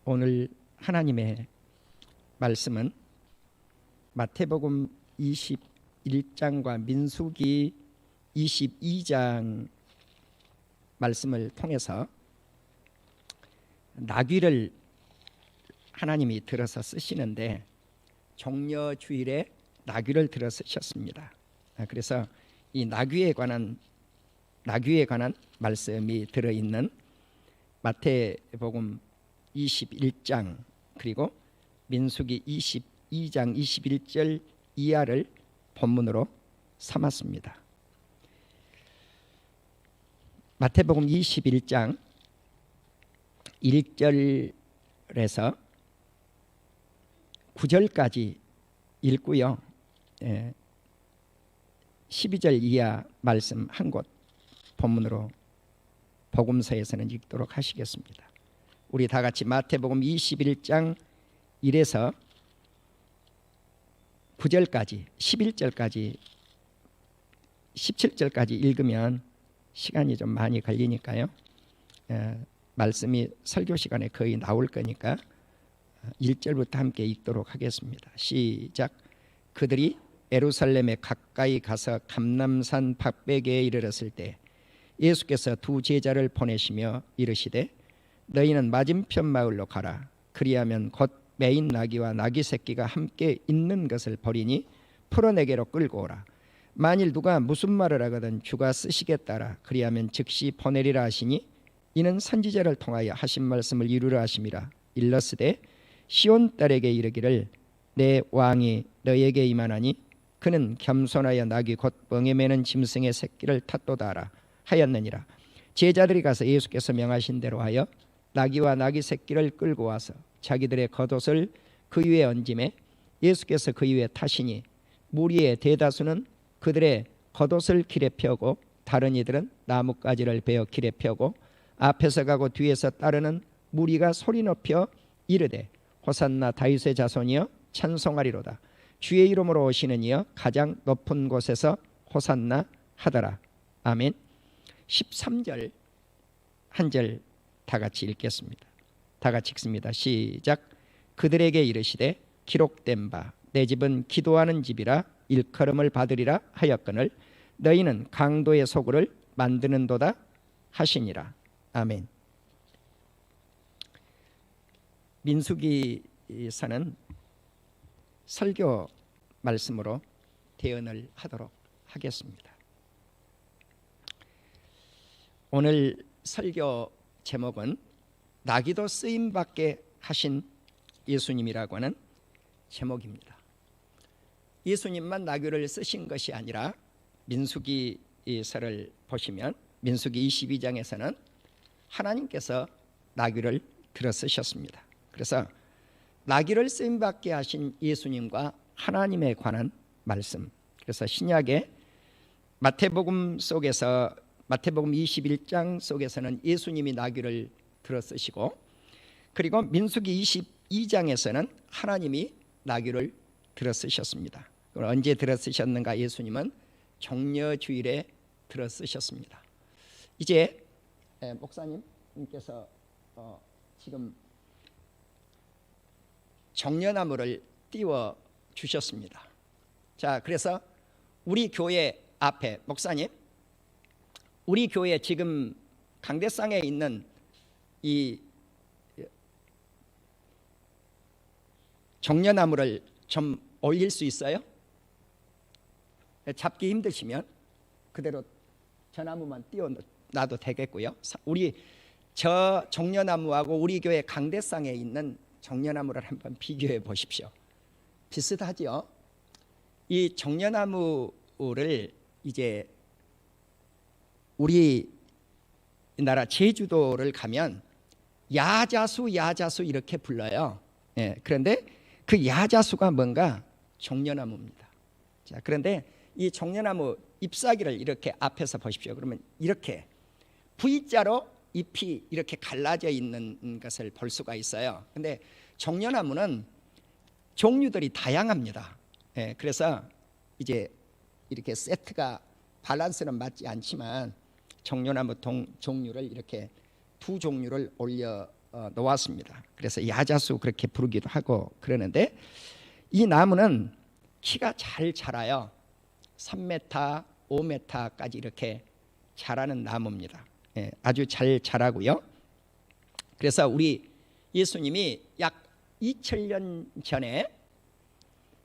오늘 하나님의 말씀은 마태복음 21장과 민수기 22장 말씀을 통해서 나귀를 하나님이 들어서 쓰시는데 종려주일에 나귀를 들어 쓰셨습니다. 그래서 이 나귀에 관한 말씀이 들어있는 마태복음 21장 그리고 민수기 22장 21절 이하를 본문으로 삼았습니다. 마태복음 21장 1절에서 9절까지 읽고요. 12절 이하 말씀 한 곳 본문으로 복음서에서는 읽도록 하시겠습니다. 우리 다 같이 마태복음 21장 1에서 9절까지 11절까지 17절까지 읽으면 시간이 좀 많이 걸리니까요. 말씀이 설교 시간에 거의 나올 거니까 1절부터 함께 읽도록 하겠습니다. 시작. 그들이 예루살렘에 가까이 가서 감람산 박배계에 이르렀을 때 예수께서 두 제자를 보내시며 이르시되 너희는 맞은편 마을로 가라. 그리하면 곧 매인 나귀와 나귀 새끼가 함께 있는 것을 버리니 풀어내게로 끌고 오라. 만일 누가 무슨 말을 하거든 주가 쓰시겠다라. 그리하면 즉시 보내리라 하시니 이는 선지자를 통하여 하신 말씀을 이루려 하심이라. 일러스되 시온 딸에게 이르기를 내 왕이 너에게 임하나니 그는 겸손하여 나귀 곧 멍에 매는 짐승의 새끼를 탓도다라 하였느니라. 제자들이 가서 예수께서 명하신 대로 하여 나귀와 나귀 새끼를 끌고 와서 자기들의 겉옷을 그 위에 얹음에 예수께서 그 위에 타시니 무리의 대다수는 그들의 겉옷을 길에 펴고 다른 이들은 나뭇가지를 베어 길에 펴고 앞에서 가고 뒤에서 따르는 무리가 소리 높여 이르되 호산나 다윗의 자손이여 찬송하리로다. 주의 이름으로 오시는 이여 가장 높은 곳에서 호산나 하더라. 아멘. 13절 한 절 다 같이 읽겠습니다. 다 같이 읽습니다. 시작. 그들에게 이르시되 기록된 바 내 집은 기도하는 집이라 일컬음을 받으리라 하였거늘 너희는 강도의 소굴을 만드는도다 하시니라. 아멘. 민수기서는 설교 말씀으로 대언을 하도록 하겠습니다. 오늘 설교 제목은 나귀도 쓰임받게 하신 예수님이라고 하는 제목입니다. 예수님만 나귀를 쓰신 것이 아니라 민수기서를 보시면 민수기 22장에서는 하나님께서 나귀를 들어 쓰셨습니다. 그래서 나귀를 쓰임받게 하신 예수님과 하나님에 관한 말씀. 그래서 신약의 마태복음 21장 속에서는 예수님이 나귀를 들어 쓰시고 그리고 민수기 22장에서는 하나님이 나귀를 들어 쓰셨습니다. 언제 들어 쓰셨는가? 예수님은 종려주일에 들어 쓰셨습니다. 이제 목사님께서 지금 종려나무를 띄워 주셨습니다. 자, 그래서 우리 교회 앞에 목사님, 우리 교회 지금 강대상에 있는 이 종려나무를 좀 올릴 수 있어요? 잡기 힘드시면 그대로 저 나무만 띄워놔도 되겠고요. 우리 저 종려나무하고 우리 교회 강대상에 있는 종려나무를 한번 비교해 보십시오. 비슷하죠? 이 종려나무를 이제 우리나라 제주도를 가면 야자수 이렇게 불러요. 그런데 그 야자수가 뭔가? 종려나무입니다. 자, 그런데 이 종려나무 잎사귀를 이렇게 앞에서 보십시오. 그러면 이렇게 V자로 잎이 이렇게 갈라져 있는 것을 볼 수가 있어요. 그런데 종려나무는 종류들이 다양합니다. 그래서 이제 이렇게 세트가 밸런스는 맞지 않지만 종려나무 종류를 이렇게 두 종류를 올려 놓았습니다. 그래서 야자수 그렇게 부르기도 하고 그러는데, 이 나무는 키가 잘 자라요. 3m, 5m까지 이렇게 자라는 나무입니다. 아주 잘 자라고요. 그래서 우리 예수님이 약 2000년 전에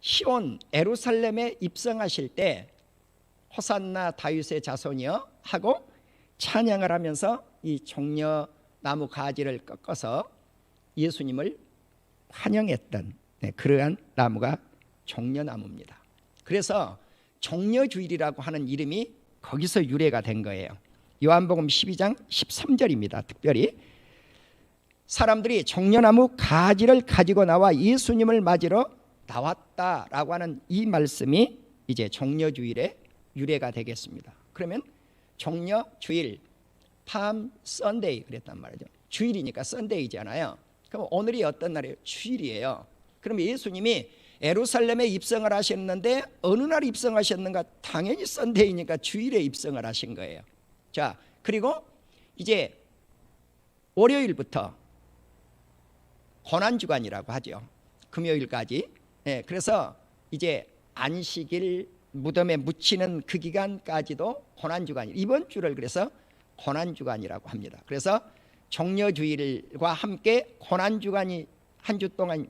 시온 예루살렘에 입성하실 때 호산나 다윗의 자손이여 하고 찬양을 하면서 이 종려나무 가지를 꺾어서 예수님을 환영했던 그러한 나무가 종려나무입니다. 그래서 종려주일이라고 하는 이름이 거기서 유래가 된 거예요. 요한복음 12장 13절입니다. 특별히 사람들이 종려나무 가지를 가지고 나와 예수님을 맞으러 나왔다라고 하는 이 말씀이 이제 종려주일의 유래가 되겠습니다. 그러면 종려주일, 팜 선데이 그랬단 말이죠. 주일이니까 선데이잖아요. 그럼 오늘이 어떤 날이에요? 주일이에요. 그럼 예수님이 예루살렘에 입성을 하셨는데 어느 날 입성하셨는가? 당연히 선데이니까 주일에 입성을 하신 거예요. 자, 그리고 이제 월요일부터 고난주간이라고 하죠. 금요일까지. 그래서 이제 안식일 무덤에 묻히는 그 기간까지도 고난주간, 이번 주를 그래서 고난주간이라고 합니다. 그래서 종려주일과 함께 고난주간이 한 주 동안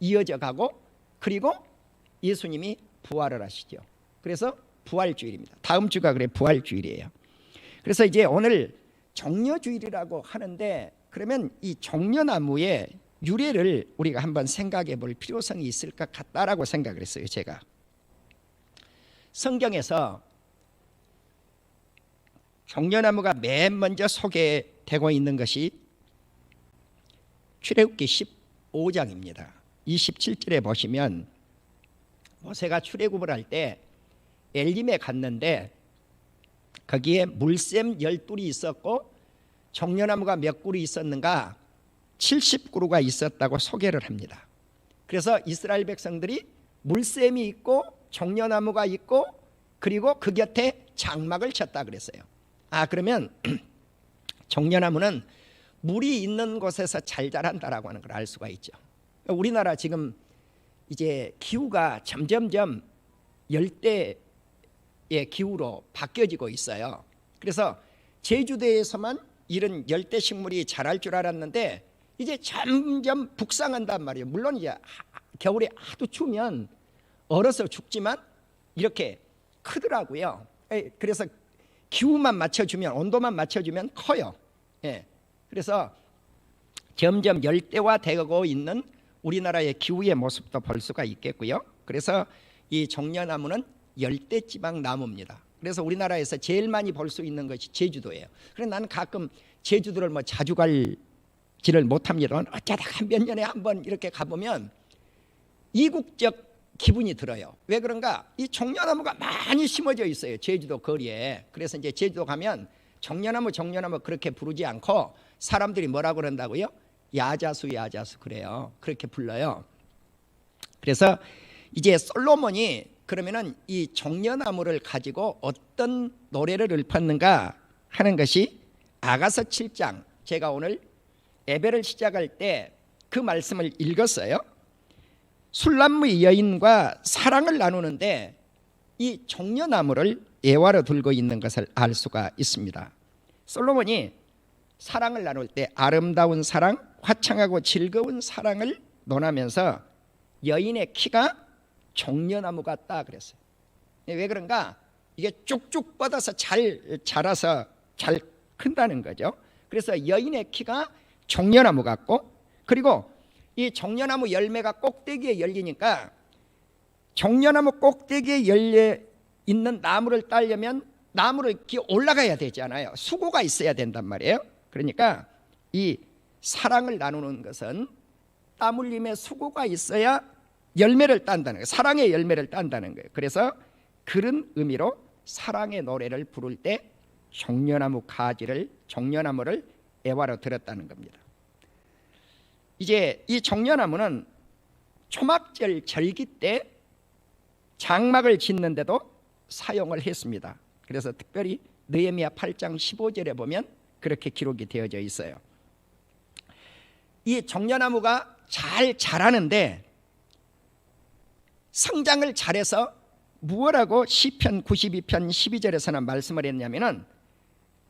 이어져 가고, 그리고 예수님이 부활을 하시죠. 그래서 부활주일입니다. 다음 주가 그래 부활주일이에요. 그래서 이제 오늘 종려주일이라고 하는데, 그러면 이 종려나무의 유래를 우리가 한번 생각해 볼 필요성이 있을 것 같다라고 생각을 했어요. 제가 성경에서 종려나무가 맨 먼저 소개되고 있는 것이 출애굽기 15장입니다. 27절에 보시면 모세가 출애굽을 할 때 엘림에 갔는데 거기에 물샘 12이 있었고 종려나무가 몇 그루 있었는가? 70그루가 있었다고 소개를 합니다. 그래서 이스라엘 백성들이 물샘이 있고 종려나무가 있고 그리고 그 곁에 장막을 쳤다 그랬어요. 그러면 종려나무는 물이 있는 곳에서 잘 자란다라고 하는 걸 알 수가 있죠. 우리나라 지금 이제 기후가 점점점 열대의 기후로 바뀌어지고 있어요. 그래서 제주도에서만 이런 열대 식물이 자랄 줄 알았는데 이제 점점 북상한단 말이에요. 물론 이제 겨울에 하도 추우면 얼어서 죽지만 이렇게 크더라고요. 그래서 기후만 맞춰주면, 온도만 맞춰주면 커요. 그래서 점점 열대화되고 있는 우리나라의 기후의 모습도 볼 수가 있겠고요. 그래서 이 종려나무는 열대지방 나무입니다. 그래서 우리나라에서 제일 많이 볼 수 있는 것이 제주도예요. 그래서 나는 가끔 제주도를 뭐 자주 갈지를 못합니다만 어쩌다가 몇 년에 한번 이렇게 가보면 이국적 기분이 들어요. 왜 그런가? 이 종려나무가 많이 심어져 있어요. 제주도 거리에. 그래서 이제 제주도 가면 종려나무 그렇게 부르지 않고 사람들이 뭐라고 그런다고요? 야자수 그래요. 그렇게 불러요. 그래서 이제 솔로몬이 그러면은 이 종려나무를 가지고 어떤 노래를 읊었는가 하는 것이 아가서 7장, 제가 오늘 예배를 시작할 때 그 말씀을 읽었어요. 술람의 여인과 사랑을 나누는데 이 종려나무를 예화로 들고 있는 것을 알 수가 있습니다. 솔로몬이 사랑을 나눌 때 아름다운 사랑, 화창하고 즐거운 사랑을 논하면서 여인의 키가 종려나무 같다 그랬어요. 왜 그런가? 이게 쭉쭉 뻗어서 잘 자라서 잘 큰다는 거죠. 그래서 여인의 키가 종려나무 같고, 그리고 이 종려나무 열매가 꼭대기에 열리니까 종려나무 꼭대기에 열려 있는 나무를 따려면 나무를 이렇게 올라가야 되잖아요. 수고가 있어야 된단 말이에요. 그러니까 이 사랑을 나누는 것은 땀 흘림의 수고가 있어야 열매를 딴다는 거예요. 사랑의 열매를 딴다는 거예요. 그래서 그런 의미로 사랑의 노래를 부를 때 종려나무를 예화로 들었다는 겁니다. 이제 이 종려나무는 초막절 절기 때 장막을 짓는데도 사용을 했습니다. 그래서 특별히 느헤미야 8장 15절에 보면 그렇게 기록이 되어져 있어요. 이 종려나무가 잘 자라는데 성장을 잘해서 무엇라고 시편 92편 12절에서는 말씀을 했냐면은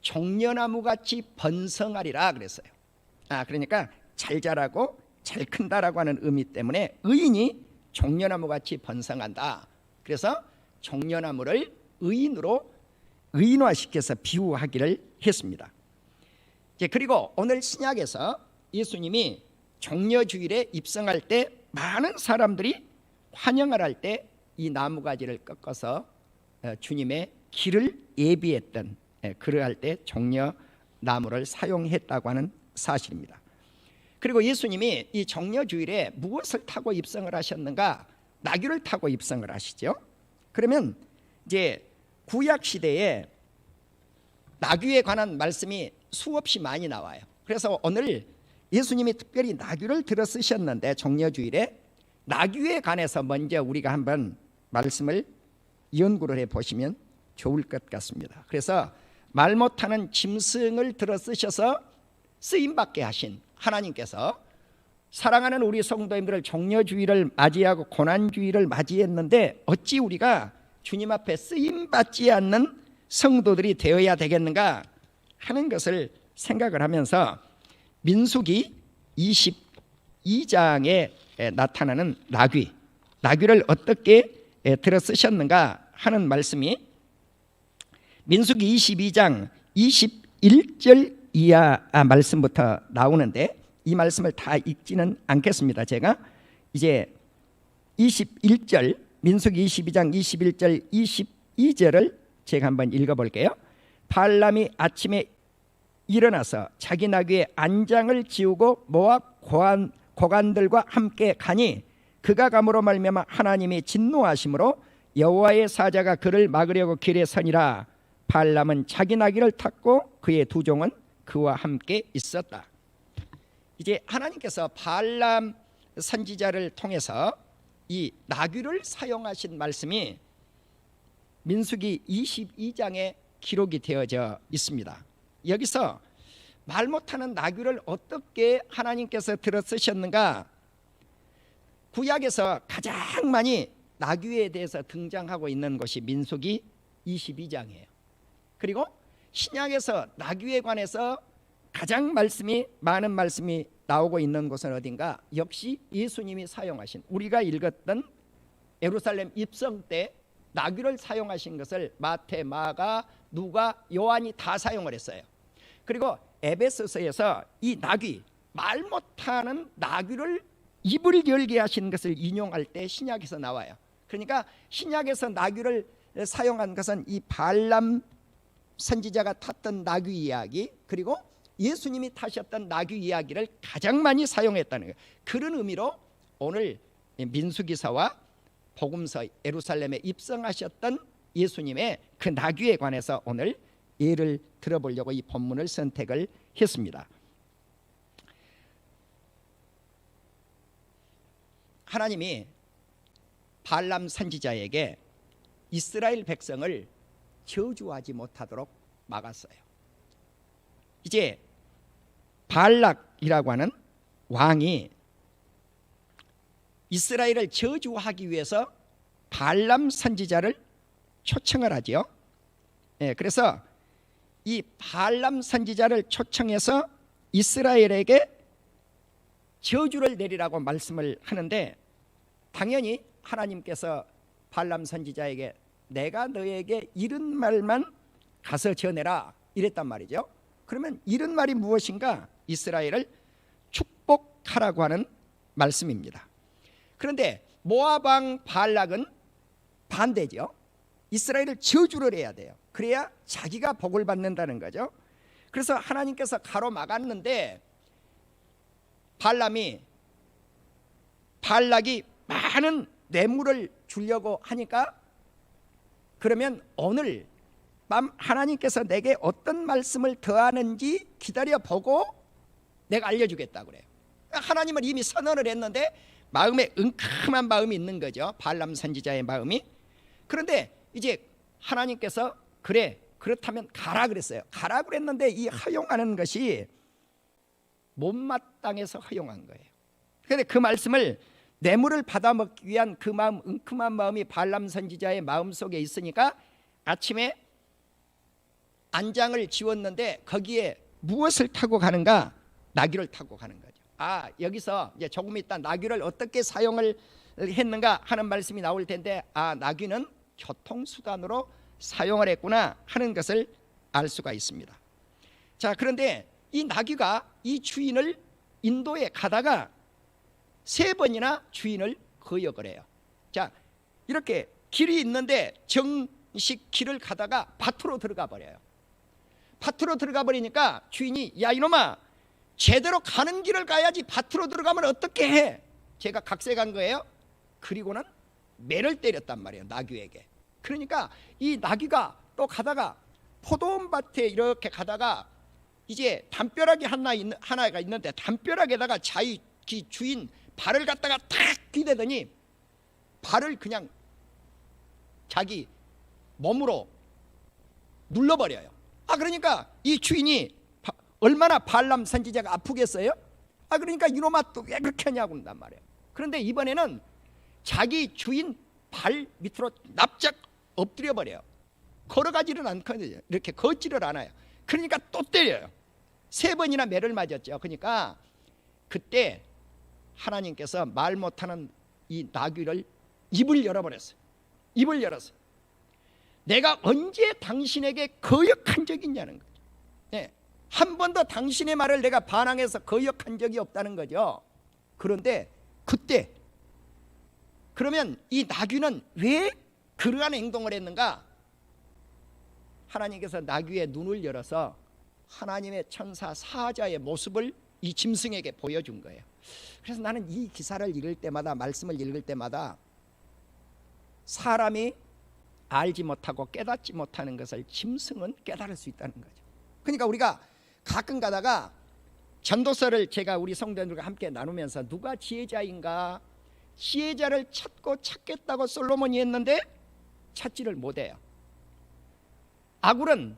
종려나무같이 번성하리라 그랬어요. 그러니까 잘 자라고 잘 큰다라고 하는 의미 때문에 의인이 종려나무같이 번성한다. 그래서 종려나무를 의인으로 의인화시켜서 비유하기를 했습니다. 그리고 오늘 신약에서 예수님이 종려주일에 입성할 때 많은 사람들이 환영을 할 때 이 나무가지를 꺾어서 주님의 길을 예비했던, 그러할 때 종려나무를 사용했다고 하는 사실입니다. 그리고 예수님이 이 종려주일에 무엇을 타고 입성을 하셨는가? 나귀를 타고 입성을 하시죠. 그러면 이제 구약 시대에 나귀에 관한 말씀이 수없이 많이 나와요. 그래서 오늘 예수님이 특별히 나귀를 들어 쓰셨는데 종려주일에 나귀에 관해서 먼저 우리가 한번 말씀을 연구를 해보시면 좋을 것 같습니다. 그래서 말 못하는 짐승을 들어 쓰셔서 쓰임받게 하신 하나님께서 사랑하는 우리 성도님들을 종려주일을 맞이하고 고난주일을 맞이했는데 어찌 우리가 주님 앞에 쓰임받지 않는 성도들이 되어야 되겠는가 하는 것을 생각을 하면서 민수기 22장에 나타나는 나귀를 어떻게 들어 쓰셨는가 하는 말씀이 민수기 22장 21절 이하 말씀부터 나오는데 이 말씀을 다 읽지는 않겠습니다. 제가 이제 21절 민수기 22장 21절 22절을 제가 한번 읽어볼게요. 발람이 아침에 일어나서 자기 나귀의 안장을 지우고 모압 고관들과 함께 가니 그가 감으로 말미암아 하나님이 진노하심으로 여호와의 사자가 그를 막으려고 길에 서니라. 발람은 자기 나귀를 탔고 그의 두 종은 그와 함께 있었다. 이제 하나님께서 발람 선지자를 통해서 이 나귀를 사용하신 말씀이 민수기 22장에 기록이 되어져 있습니다. 여기서 말 못하는 나귀를 어떻게 하나님께서 들어 쓰셨는가? 구약에서 가장 많이 나귀에 대해서 등장하고 있는 것이 민수기 22장이에요. 그리고 신약에서 나귀에 관해서 가장 많은 말씀이 나오고 있는 곳은 어딘가? 역시 예수님이 사용하신, 우리가 읽었던 예루살렘 입성 때 나귀를 사용하신 것을 마태, 마가, 누가, 요한이 다 사용을 했어요. 그리고 에베소서에서 이 나귀, 말 못하는 나귀를 입을 열게 하신 것을 인용할 때 신약에서 나와요. 그러니까 신약에서 나귀를 사용한 것은 이 발람 선지자가 탔던 나귀 이야기, 그리고 예수님이 타셨던 나귀 이야기를 가장 많이 사용했다는 거예요. 그런 의미로 오늘 민수기서와 복음서 예루살렘에 입성하셨던 예수님의 그 나귀에 관해서 오늘 예를 들어보려고 이 본문을 선택을 했습니다. 하나님이 발람 선지자에게 이스라엘 백성을 저주하지 못하도록 막았어요. 이제 발락이라고 하는 왕이 이스라엘을 저주하기 위해서 발람 선지자를 초청을 하죠. 그래서 이 발람 선지자를 초청해서 이스라엘에게 저주를 내리라고 말씀을 하는데, 당연히 하나님께서 발람 선지자에게 내가 너에게 이런 말만 가서 전해라 이랬단 말이죠. 그러면 이런 말이 무엇인가? 이스라엘을 축복하라고 하는 말씀입니다. 그런데 모압 왕 발락은 반대죠. 이스라엘을 저주를 해야 돼요. 그래야 자기가 복을 받는다는 거죠. 그래서 하나님께서 가로막았는데 발락이 많은 뇌물을 주려고 하니까, 그러면 오늘 밤 하나님께서 내게 어떤 말씀을 더하는지 기다려보고 내가 알려주겠다 그래요. 하나님은 이미 선언을 했는데 마음에 은큼한 마음이 있는 거죠. 발람 선지자의 마음이. 그런데 이제 하나님께서 그래 그렇다면 가라 그랬어요. 가라 그랬는데 이 허용하는 것이 못마땅해서 허용한 거예요. 그런데 그 말씀을 뇌물을 받아먹기 위한 그 마음, 은큼한 마음이 발람 선지자의 마음속에 있으니까 아침에 안장을 지웠는데 거기에 무엇을 타고 가는가? 나귀를 타고 가는 거죠. 여기서 이제 조금 있다 나귀를 어떻게 사용을 했는가 하는 말씀이 나올 텐데, 나귀는 교통수단으로 사용을 했구나 하는 것을 알 수가 있습니다. 자, 그런데 이 나귀가 이 주인을 인도에 가다가 3번이나 주인을 거역을 해요. 자, 이렇게 길이 있는데 정식 길을 가다가 밭으로 들어가 버려요. 밭으로 들어가 버리니까 주인이 야 이놈아, 제대로 가는 길을 가야지 밭으로 들어가면 어떻게 해? 제가 각색한 거예요. 그리고는 매를 때렸단 말이에요, 나귀에게. 그러니까 이 나귀가 또 가다가 포도원밭에 이렇게 가다가 이제 담벼락이 하나가 있는데 담벼락에다가 주인 발을 갖다가 탁 기대더니 발을 그냥 자기 몸으로 눌러버려요. 그러니까 이 주인이 얼마나 발람 선지자가 아프겠어요? 그러니까 이놈아 또 왜 그렇게 하냐고 한단 말이에요. 그런데 이번에는 자기 주인 발 밑으로 납작 엎드려 버려요. 걸어가지는 않거든요. 이렇게 걷지를 않아요. 그러니까 또 때려요. 3번이나 매를 맞았죠. 그러니까 그때 하나님께서 말 못하는 이 나귀를 입을 열어버렸어요. 입을 열어서 내가 언제 당신에게 거역한 적이 있냐는 거죠. 한 번도 당신의 말을 내가 반항해서 거역한 적이 없다는 거죠. 그런데 그때 그러면 이 나귀는 왜 그러한 행동을 했는가? 하나님께서 나귀의 눈을 열어서 하나님의 천사 사자의 모습을 이 짐승에게 보여준 거예요. 그래서 나는 이 기사를 읽을 때마다, 말씀을 읽을 때마다 사람이 알지 못하고 깨닫지 못하는 것을 짐승은 깨달을 수 있다는 거죠. 그러니까 우리가 가끔 가다가 전도서를 제가 우리 성도들과 함께 나누면서 누가 지혜자인가, 지혜자를 찾겠다고 솔로몬이 했는데 찾지를 못해요. 아굴은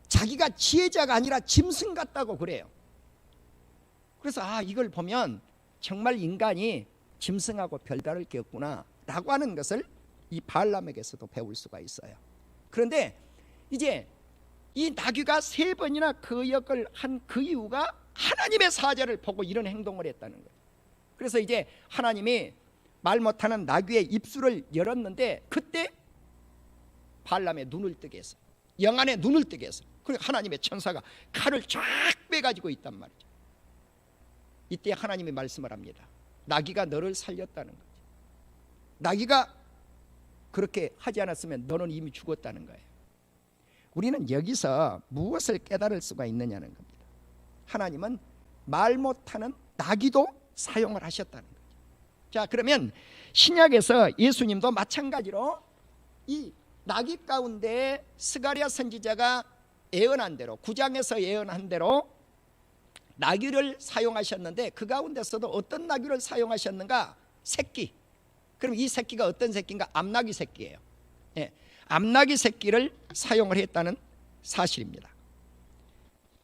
자기가 지혜자가 아니라 짐승 같다고 그래요. 그래서 이걸 보면 정말 인간이 짐승하고 별다를 게 없구나 라고 하는 것을 이 발람에게서도 배울 수가 있어요. 그런데 이제 이 나귀가 3번이나 거역을 한 그 이유가 하나님의 사자를 보고 이런 행동을 했다는 거예요. 그래서 이제 하나님이 말 못하는 나귀의 입술을 열었는데 그때 발람의 눈을 뜨게 했어요. 영안의 눈을 뜨게 했어요. 그리고 하나님의 천사가 칼을 쫙 빼가지고 있단 말이죠. 이때 하나님이 말씀을 합니다. 나귀가 너를 살렸다는 거죠. 나귀가 그렇게 하지 않았으면 너는 이미 죽었다는 거예요. 우리는 여기서 무엇을 깨달을 수가 있느냐는 겁니다. 하나님은 말 못하는 나귀도 사용을 하셨다는 거죠. 자, 그러면 신약에서 예수님도 마찬가지로 이 나귀 가운데 스가랴 선지자가 예언한 대로, 9장에서 예언한 대로 나귀를 사용하셨는데 그 가운데서도 어떤 나귀를 사용하셨는가? 새끼. 그럼 이 새끼가 어떤 새끼인가? 암나귀 새끼예요. 암나귀 새끼를 사용을 했다는 사실입니다.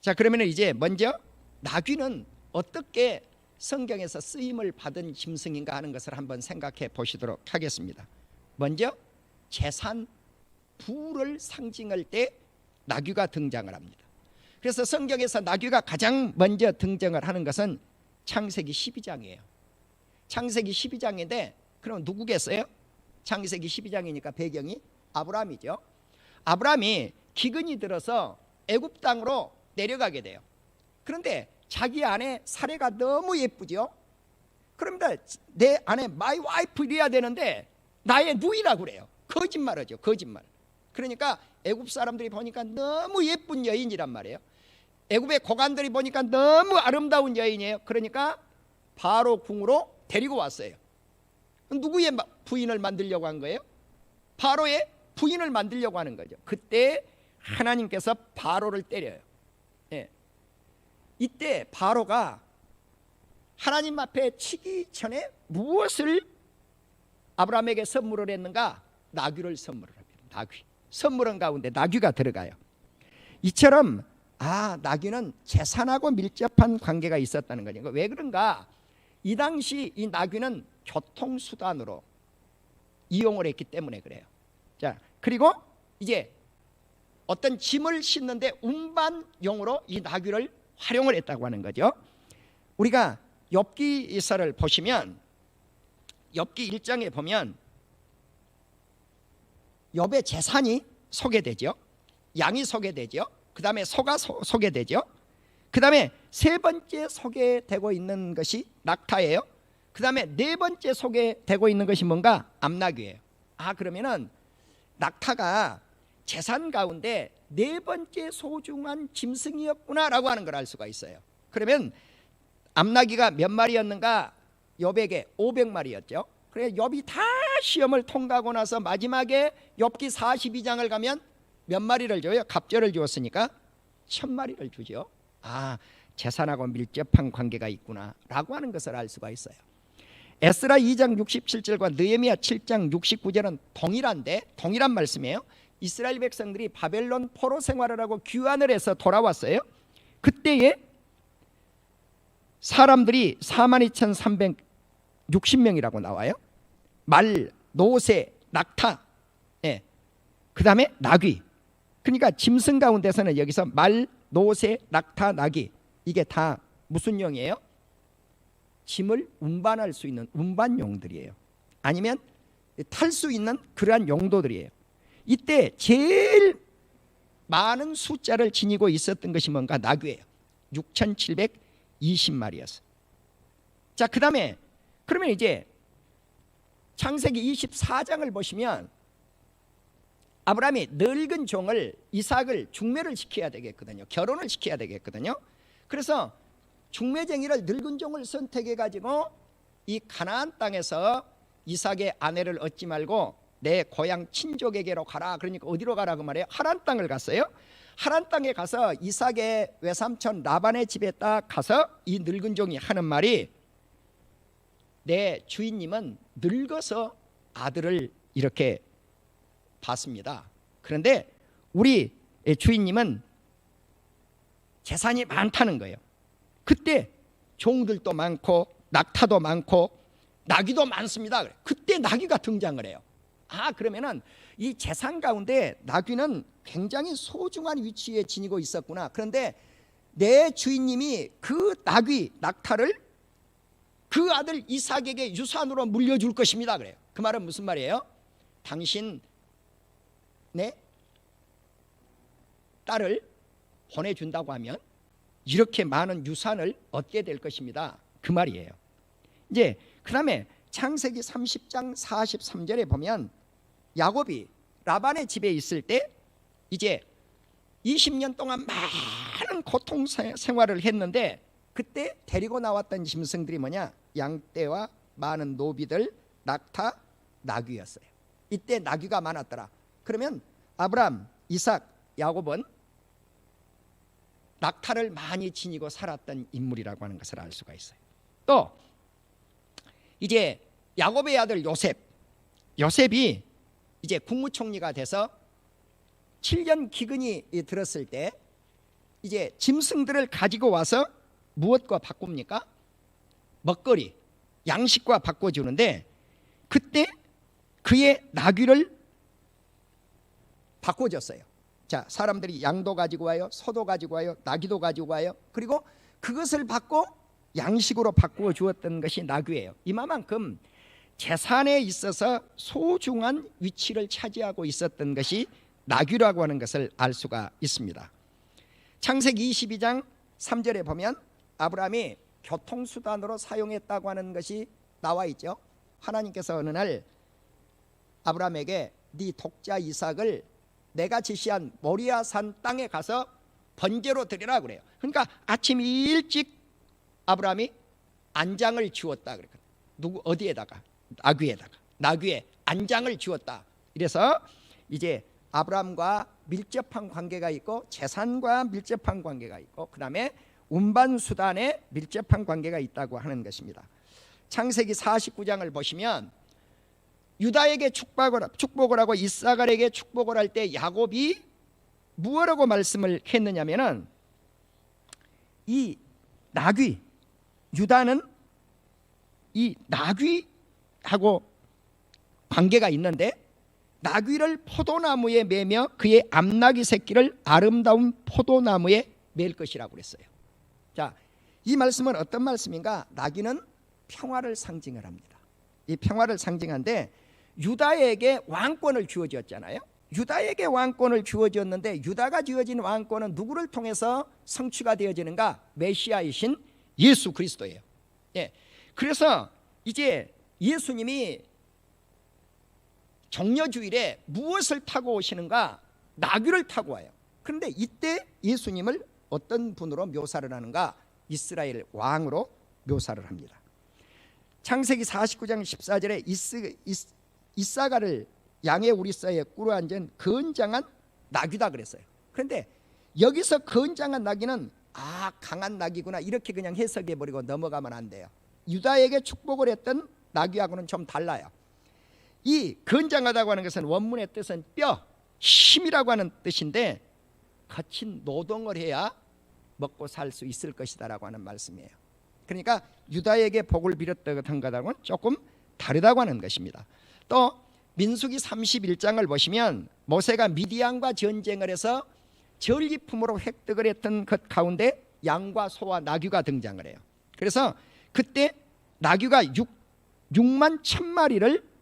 자, 그러면 이제 먼저 나귀는 어떻게 성경에서 쓰임을 받은 짐승인가 하는 것을 한번 생각해 보시도록 하겠습니다. 먼저 재산, 부를 상징할 때 나귀가 등장을 합니다. 그래서 성경에서 나귀가 가장 먼저 등장을 하는 것은 창세기 12장이에요. 창세기 12장인데 그럼 누구겠어요? 창세기 12장이니까 배경이 아브라함이죠. 아브라함이 기근이 들어서 애굽 땅으로 내려가게 돼요. 그런데 자기 아내 사레가 너무 예쁘죠. 그러면 내 아내 마이 와이프 이래야 되는데 나의 누이라고 그래요. 거짓말하죠. 거짓말. 그러니까 애굽 사람들이 보니까 너무 예쁜 여인이란 말이에요. 애굽의 고관들이 보니까 너무 아름다운 여인이에요. 그러니까 바로 궁으로 데리고 왔어요. 누구의 부인을 만들려고 한 거예요? 바로의 부인을 만들려고 하는 거죠. 그때 하나님께서 바로를 때려요. 이때 바로가 하나님 앞에 치기 전에 무엇을 아브라함에게 선물을 했는가? 나귀를 선물을 합니다. 나귀. 선물은 가운데 나귀가 들어가요. 이처럼 나귀는 재산하고 밀접한 관계가 있었다는 거죠. 왜 그런가? 이 당시 이 나귀는 교통수단으로 이용을 했기 때문에 그래요. 자, 그리고 이제 어떤 짐을 싣는데 운반용으로 이 나귀를 활용을 했다고 하는 거죠. 우리가 욥기서를 보시면 욥기 1장에 보면 욥의 재산이 소개되죠. 양이 소개되죠. 그 다음에 소가 소개되죠. 그 다음에 세 번째 소개되고 있는 것이 낙타예요. 그 다음에 네 번째 소개되고 있는 것이 뭔가? 암나귀예요. 그러면은 낙타가 재산 가운데 네 번째 소중한 짐승이었구나 라고 하는 걸 알 수가 있어요. 그러면 암나귀가 몇 마리였는가? 욥에게 500마리였죠. 그래 욥이 다 시험을 통과하고 나서 마지막에 욥기 42장을 가면 몇 마리를 줘요? 갑절을 주었으니까 1000마리를 주죠. 재산하고 밀접한 관계가 있구나 라고 하는 것을 알 수가 있어요. 에스라 2장 67절과 느헤미야 7장 69절은 동일한 말씀이에요. 이스라엘 백성들이 바벨론 포로 생활을 하고 귀환을 해서 돌아왔어요. 그때에 사람들이 42,360명이라고 나와요. 말, 노새, 낙타, 그 다음에 나귀. 그러니까 짐승 가운데서는 여기서 말, 노새, 낙타, 나귀, 이게 다 무슨 용이에요? 짐을 운반할 수 있는 운반용들이에요. 아니면 탈 수 있는 그러한 용도들이에요. 이때 제일 많은 숫자를 지니고 있었던 것이 뭔가? 나귀예요. 6,720마리였어요. 자, 그 다음에 그러면 이제 창세기 24장을 보시면 아브라함이 늙은 종을 이삭을 중매를 시켜야 되겠거든요. 결혼을 시켜야 되겠거든요. 그래서 중매쟁이를 늙은 종을 선택해 가지고 이 가나안 땅에서 이삭의 아내를 얻지 말고 내 고향 친족에게로 가라. 그러니까 어디로 가라고 말해요? 하란 땅을 갔어요. 하란 땅에 가서 이삭의 외삼촌 라반의 집에 딱 가서 이 늙은 종이 하는 말이, 내 주인님은 늙어서 아들을 이렇게 받습니다. 그런데 우리 주인님은 재산이 많다는 거예요. 그때 종들도 많고 낙타도 많고 나귀도 많습니다. 그때 나귀가 등장을 해요. 그러면은 이 재산 가운데 나귀는 굉장히 소중한 위치에 지니고 있었구나. 그런데 내 주인님이 그 나귀, 낙타를 그 아들 이삭에게 유산으로 물려줄 것입니다. 그래요. 그 말은 무슨 말이에요? 당신 내 딸을 보내준다고 하면 이렇게 많은 유산을 얻게 될 것입니다. 그 말이에요. 이제 그 다음에 창세기 30장 43절에 보면 야곱이 라반의 집에 있을 때 이제 20년 동안 많은 고통 생활을 했는데, 그때 데리고 나왔던 짐승들이 뭐냐? 양떼와 많은 노비들, 낙타, 나귀였어요. 이때 나귀가 많았더라. 그러면 아브람, 이삭, 야곱은 낙타를 많이 지니고 살았던 인물이라고 하는 것을 알 수가 있어요. 또 이제 야곱의 아들 요셉이 이제 국무총리가 돼서 7년 기근이 들었을 때 이제 짐승들을 가지고 와서 무엇과 바꿉니까? 먹거리, 양식과 바꿔주는데, 그때 그의 나귀를 바꿔줬어요. 자, 사람들이 양도 가지고 와요, 소도 가지고 와요, 나귀도 가지고 와요. 그리고 그것을 받고 양식으로 바꾸어 주었던 것이 나귀예요. 이만큼 재산에 있어서 소중한 위치를 차지하고 있었던 것이 나귀라고 하는 것을 알 수가 있습니다. 창세기 22장 3절에 보면 아브라함이 교통수단으로 사용했다고 하는 것이 나와 있죠. 하나님께서 어느 날 아브라함에게 네 독자 이삭을 내가 지시한 모리아 산 땅에 가서 번제로 드리라 그래요. 그러니까 아침 일찍 아브라함이 안장을 주었다 그랬거든요. 어디에다가? 나귀에 안장을 주었다. 이래서 이제 아브라함과 밀접한 관계가 있고 재산과 밀접한 관계가 있고 그 다음에 운반수단에 밀접한 관계가 있다고 하는 것입니다. 창세기 49장을 보시면 유다에게 축복을 하고 이사갈에게 축복을 할 때 야곱이 무엇라고 말씀을 했느냐면은 이 나귀, 유다는 이 나귀하고 관계가 있는데 나귀를 포도나무에 매며 그의 암나귀 새끼를 아름다운 포도나무에 맬 것이라고 그랬어요. 자, 이 말씀은 어떤 말씀인가? 나귀는 평화를 상징을 합니다. 이 평화를 상징하는데 유다에게 왕권을 주어졌잖아요. 유다에게 왕권을 주어졌는데 유다가 주어진 왕권은 누구를 통해서 성취가 되어지는가? 메시아이신 예수 그리스도예요. 예. 그래서 이제 예수님이 정려주일에 무엇을 타고 오시는가? 나귀를 타고 와요. 그런데 이때 예수님을 어떤 분으로 묘사를 하는가? 이스라엘 왕으로 묘사를 합니다. 창세기 49장 14절에 이사가를 양의 우리사에 꿇어앉은 건장한 나귀다 그랬어요. 그런데 여기서 건장한 나귀는 강한 나귀구나 이렇게 그냥 해석해버리고 넘어가면 안 돼요. 유다에게 축복을 했던 나귀하고는 좀 달라요. 이 건장하다고 하는 것은 원문의 뜻은 뼈, 힘이라고 하는 뜻인데 거친 노동을 해야 먹고 살 수 있을 것이다 라고 하는 말씀이에요. 그러니까 유다에게 복을 빌었던 것하고는 조금 다르다고 하는 것입니다. 또 민수기 31장을 보시면 모세가 미디안과 전쟁을 해서 전리품으로 획득을 했던 것 가운데 양과 소와 나귀가 등장을 해요. 그래서 그때 나귀가 6만 1,000마리를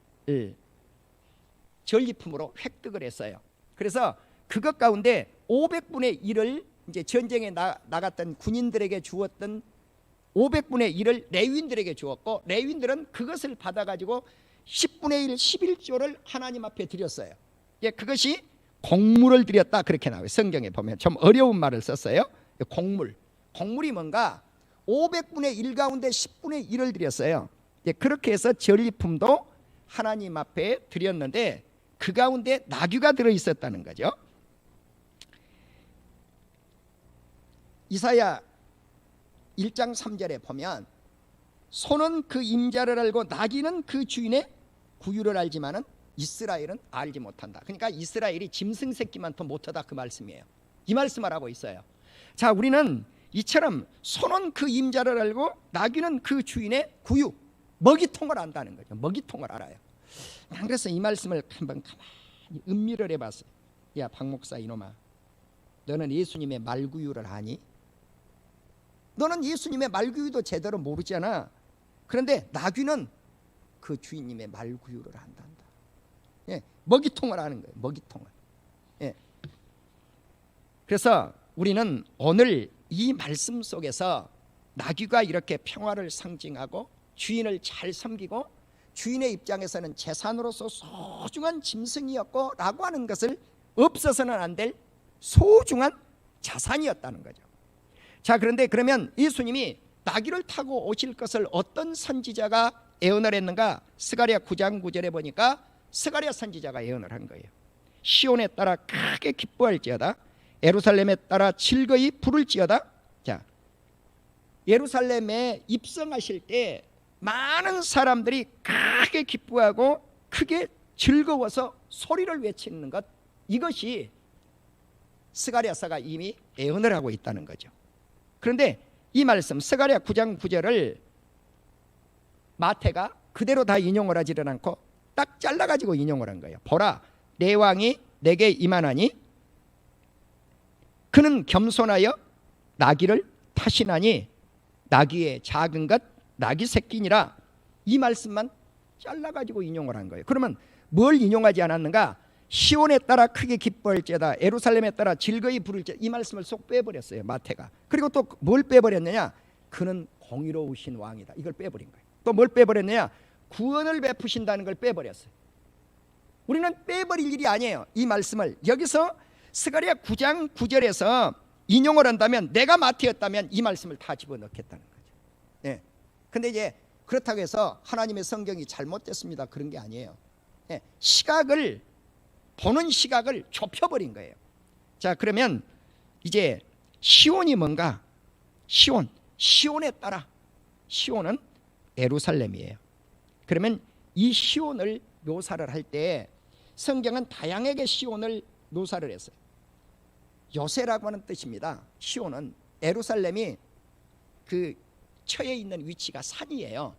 전리품으로 획득을 했어요. 그래서 그것 가운데 500분의 1을 이제 전쟁에 나갔던 군인들에게 주었던 500분의 1을 레위인들에게 주었고 레위인들은 그것을 받아가지고 10분의 1, 11조를 하나님 앞에 드렸어요. 예, 그것이 공물을 드렸다 그렇게 나와요. 성경에 보면 좀 어려운 말을 썼어요. 공물이 뭔가 500분의 1 가운데 10분의 1을 드렸어요. 예, 그렇게 해서 전리품도 하나님 앞에 드렸는데 그 가운데 나귀가 들어있었다는 거죠. 이사야 1장 3절에 보면 소는 그 임자를 알고 나귀는 그 주인의 구유를 알지만은 이스라엘은 알지 못한다. 그러니까 이스라엘이 짐승 새끼만 더 못하다 그 말씀이에요. 이 말씀을 하고 있어요. 자, 우리는 이처럼 소는 그 임자를 알고 나귀는 그 주인의 구유, 먹이통을 안다는 거죠. 먹이통을 알아요. 난 그래서 이 말씀을 한번 가만히 음미를 해봤어요. 야, 박 목사 이놈아, 너는 예수님의 말구유를 아니? 너는 예수님의 말구유도 제대로 모르잖아. 그런데 나귀는 그 주인님의 말구유를 안단다. 예, 먹이통을 아는 거예요. 먹이통을. 예. 그래서 우리는 오늘 이 말씀 속에서 나귀가 이렇게 평화를 상징하고 주인을 잘 섬기고 주인의 입장에서는 재산으로서 소중한 짐승이었고 라고 하는 것을 없어서는 안 될 소중한 자산이었다는 거죠. 자, 그런데 그러면 예수님이 나귀를 타고 오실 것을 어떤 선지자가 예언을 했는가? 스가랴 9장 9절에 보니까 스가랴 선지자가 예언을 한 거예요. 시온에 따라 크게 기뻐할지어다, 예루살렘에 따라 즐거이 부를지어다. 자, 예루살렘에 입성하실 때 많은 사람들이 크게 기뻐하고 크게 즐거워서 소리를 외치는 것, 이것이 스가랴서가 이미 예언을 하고 있다는 거죠. 그런데 이 말씀 스가랴 9장 9절을 마태가 그대로 다 인용을 하지를 않고 딱 잘라가지고 인용을 한 거예요. 보라, 내 왕이 내게 임하나니 그는 겸손하여 나귀를 타시나니 나귀의 작은 것 나귀 새끼니라. 이 말씀만 잘라가지고 인용을 한 거예요. 그러면 뭘 인용하지 않았는가? 시온에 따라 크게 기뻐할지어다, 예루살렘에 따라 즐거이 부를지어다. 이 말씀을 쏙 빼버렸어요, 마태가. 그리고 또 뭘 빼버렸느냐? 그는 공의로우신 왕이다. 이걸 빼버린 거예요. 또 뭘 빼버렸느냐? 구원을 베푸신다는 걸 빼버렸어요. 우리는 빼버릴 일이 아니에요. 이 말씀을 여기서 스가랴 9장 9절에서 인용을 한다면, 내가 마태였다면 이 말씀을 다 집어넣겠다는 거죠. 네. 근데 이제 그렇다고 해서 하나님의 성경이 잘못됐습니다, 그런 게 아니에요. 네. 보는 시각을 좁혀버린 거예요. 자, 그러면 이제 시온이 뭔가? 시온에 따라, 시온은 예루살렘이에요. 그러면 이 시온을 묘사를 할 때 성경은 다양하게 시온을 묘사를 했어요. 요새라고 하는 뜻입니다. 시온은 예루살렘이 그 처해 있는 위치가 산이에요.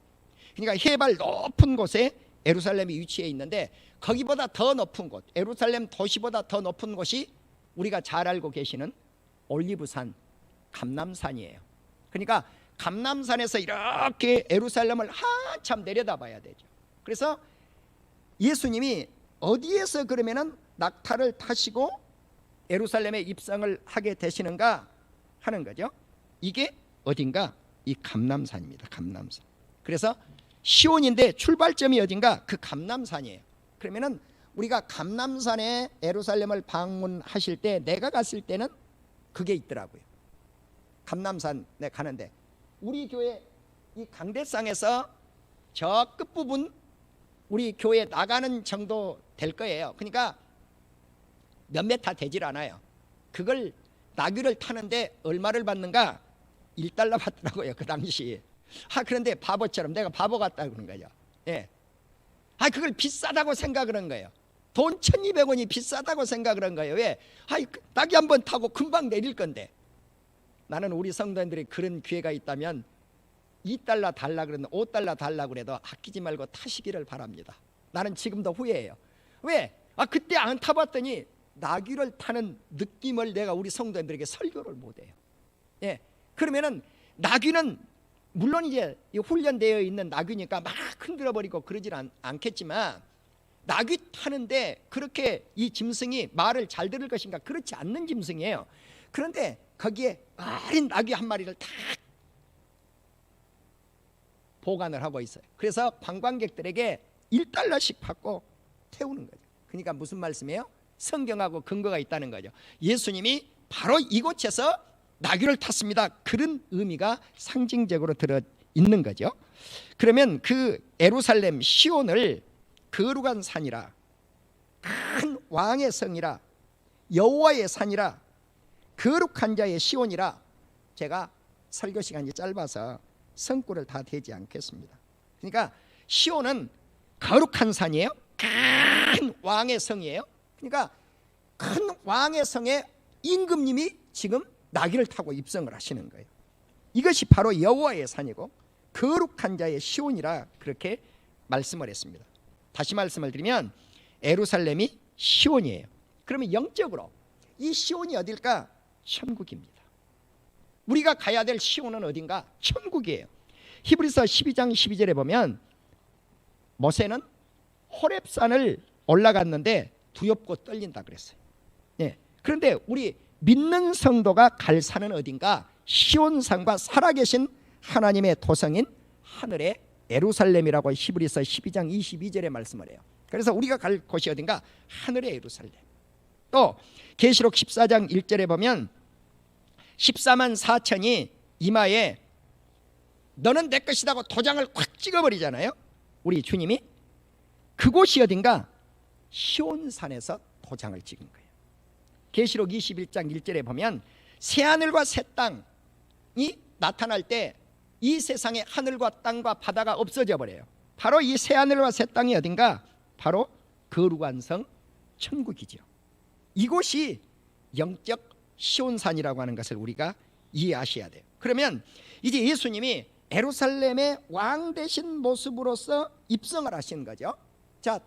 그러니까 해발 높은 곳에 예루살렘이 위치해 있는데 거기보다 더 높은 곳, 예루살렘 도시보다 더 높은 곳이 우리가 잘 알고 계시는 올리브산, 감람산이에요. 그러니까 감람산에서 이렇게 예루살렘을 한참 내려다봐야 되죠. 그래서 예수님이 어디에서 그러면은 낙타를 타시고 예루살렘에 입성을 하게 되시는가 하는 거죠. 이게 어딘가? 이 감람산입니다. 감람산. 그래서 시온인데 출발점이 어딘가? 그 감람산이에요. 그러면은 우리가 감람산에 예루살렘을 방문하실 때, 내가 갔을 때는 그게 있더라고요. 감람산에 가는데 우리 교회 이 강대상에서 저 끝부분 우리 교회 나가는 정도 될 거예요. 그러니까 몇 메타 되질 않아요. 그걸 나귀를 타는데 얼마를 받는가? 1달러 받더라고요, 그 당시. 그런데 바보처럼 내가 바보 같다 그런 거죠. 예. 그걸 비싸다고 생각을 한 거예요. 돈 1,200원이 비싸다고 생각을 한 거예요. 왜? 나귀 한번 타고 금방 내릴 건데. 나는 우리 성도님들이 그런 기회가 있다면 2달러 달라 그러는 5달러 달라 그래도 아끼지 말고 타시기를 바랍니다. 나는 지금도 후회해요. 왜? 그때 안 타봤더니 나귀를 타는 느낌을 내가 우리 성도님들에게 설교를 못해요. 예. 그러면은 나귀는 물론 이제 훈련되어 있는 나귀니까 막 흔들어 버리고 그러질 않겠지만, 나귀 타는데 그렇게 이 짐승이 말을 잘 들을 것인가? 그렇지 않는 짐승이에요. 그런데 거기에 어린 나귀 한 마리를 딱 보관을 하고 있어요. 그래서 관광객들에게 1달러씩 받고 태우는 거죠. 그러니까 무슨 말씀이에요? 성경하고 근거가 있다는 거죠. 예수님이 바로 이곳에서 나귀를 탔습니다. 그런 의미가 상징적으로 들어 있는 거죠. 그러면 그 예루살렘 시온을 거룩한 산이라, 큰 왕의 성이라, 여호와의 산이라, 거룩한 자의 시온이라, 제가 설교 시간이 짧아서 성구를 다 대지 않겠습니다. 그러니까 시온은 거룩한 산이에요. 큰 왕의 성이에요. 그러니까 큰 왕의 성에 임금님이 지금 나귀를 타고 입성을 하시는 거예요. 이것이 바로 여호와의 산이고 거룩한 자의 시온이라 그렇게 말씀을 했습니다. 다시 말씀을 드리면 예루살렘이 시온이에요. 그러면 영적으로 이 시온이 어딜까? 천국입니다. 우리가 가야 될 시온은 어딘가? 천국이에요. 히브리서 12장 12절에 보면 모세는 호렙산을 올라갔는데 두렵고 떨린다 그랬어요. 네. 그런데 우리 믿는 성도가 갈 산은 어딘가? 시온산과 살아계신 하나님의 도성인 하늘의 예루살렘이라고 히브리서 12장 22절에 말씀을 해요. 그래서 우리가 갈 곳이 어딘가? 하늘의 예루살렘. 또 계시록 14장 1절에 보면 14만 4천이 이마에 너는 내 것이라고 도장을 콱 찍어버리잖아요. 우리 주님이 그곳이 어딘가? 시온산에서 도장을 찍은 거예요. 계시록 21장 1절에 보면 새하늘과 새 땅이 나타날 때 이 세상에 하늘과 땅과 바다가 없어져 버려요. 바로 이 새하늘과 새 땅이 어딘가? 바로 거룩한 성 천국이죠. 이곳이 영적 시온산이라고 하는 것을 우리가 이해하셔야 돼요. 그러면 이제 예수님이 예루살렘의 왕 되신 모습으로서 입성을 하신 거죠. 자,